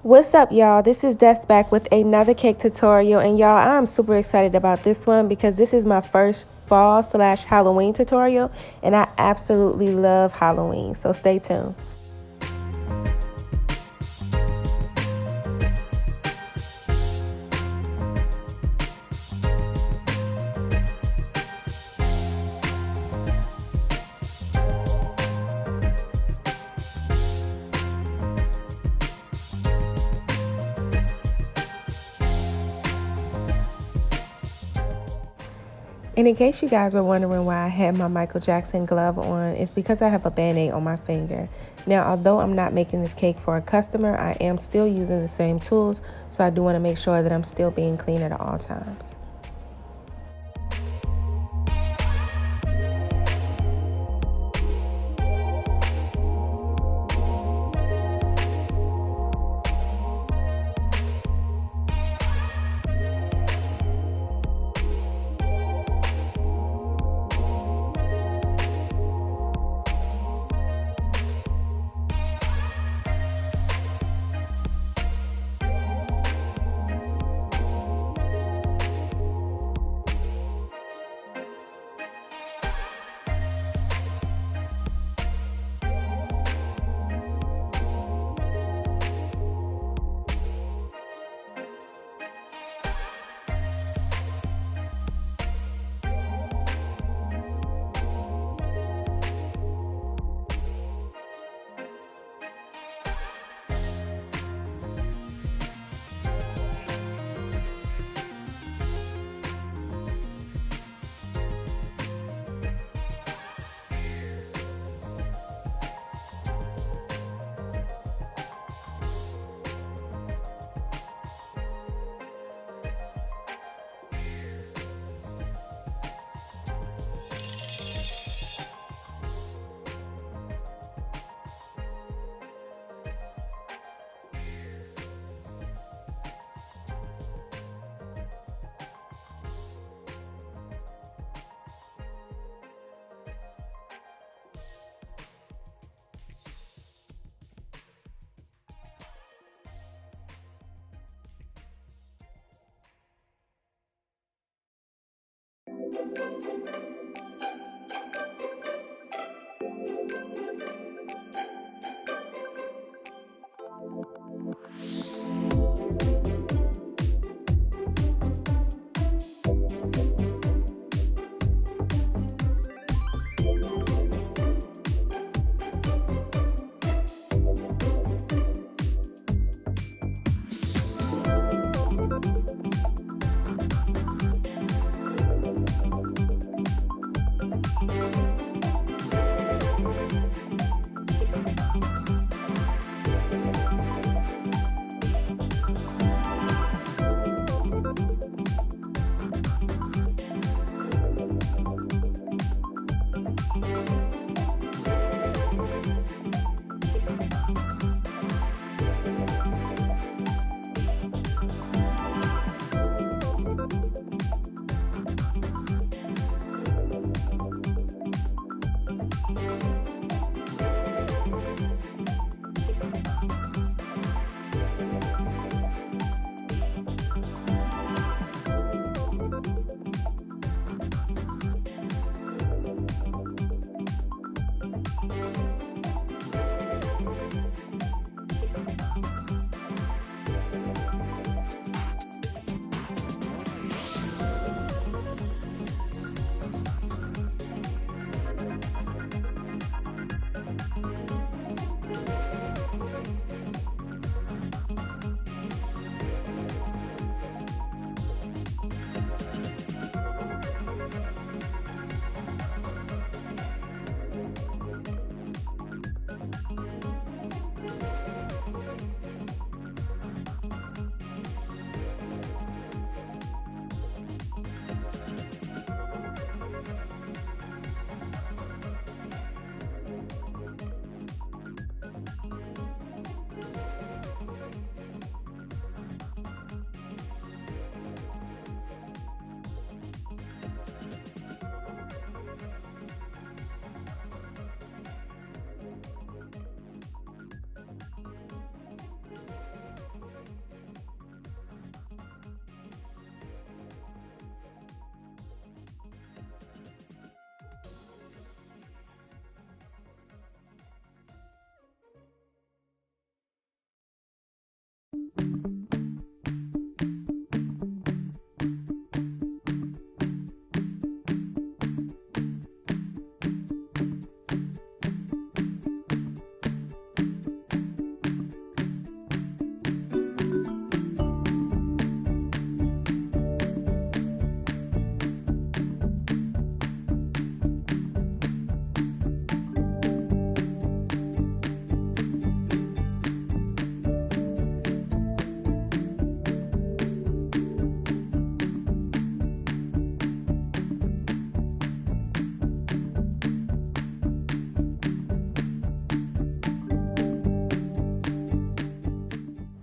What's up, y'all? This is Des back with another cake tutorial, and y'all, I'm super excited about this one because this is my first fall/Halloween tutorial, and I absolutely love Halloween, so stay tuned. And in case you guys were wondering why I had my Michael Jackson glove on, it's because I have a Band-Aid on my finger. Now, although I'm not making this cake for a customer, I am still using the same tools, so I do want to make sure that I'm still being clean at all times.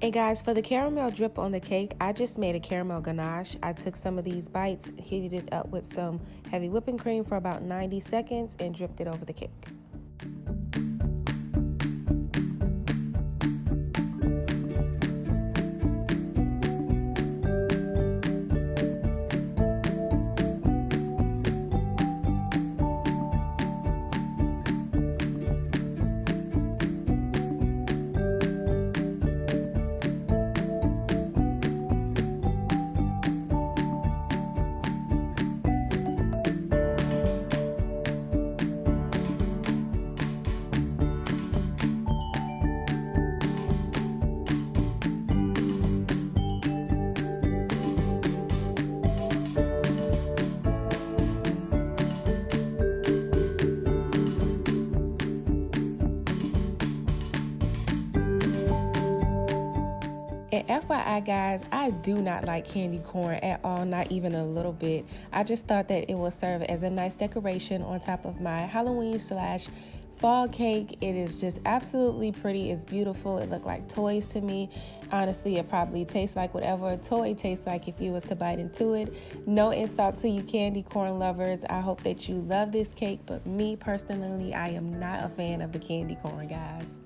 And guys, for the caramel drip on the cake, I just made a caramel ganache. I took some of these bites, heated it up with some heavy whipping cream for about 90 seconds, and dripped it over the cake. And FYI, guys, I do not like candy corn at all, not even a little bit. I just thought that it will serve as a nice decoration on top of my Halloween/fall cake. It is just absolutely pretty. It's beautiful. It looked like toys to me. Honestly, it probably tastes like whatever a toy tastes like if you was to bite into it. No insult to you candy corn lovers. I hope that you love this cake, but me personally, I am not a fan of the candy corn, guys.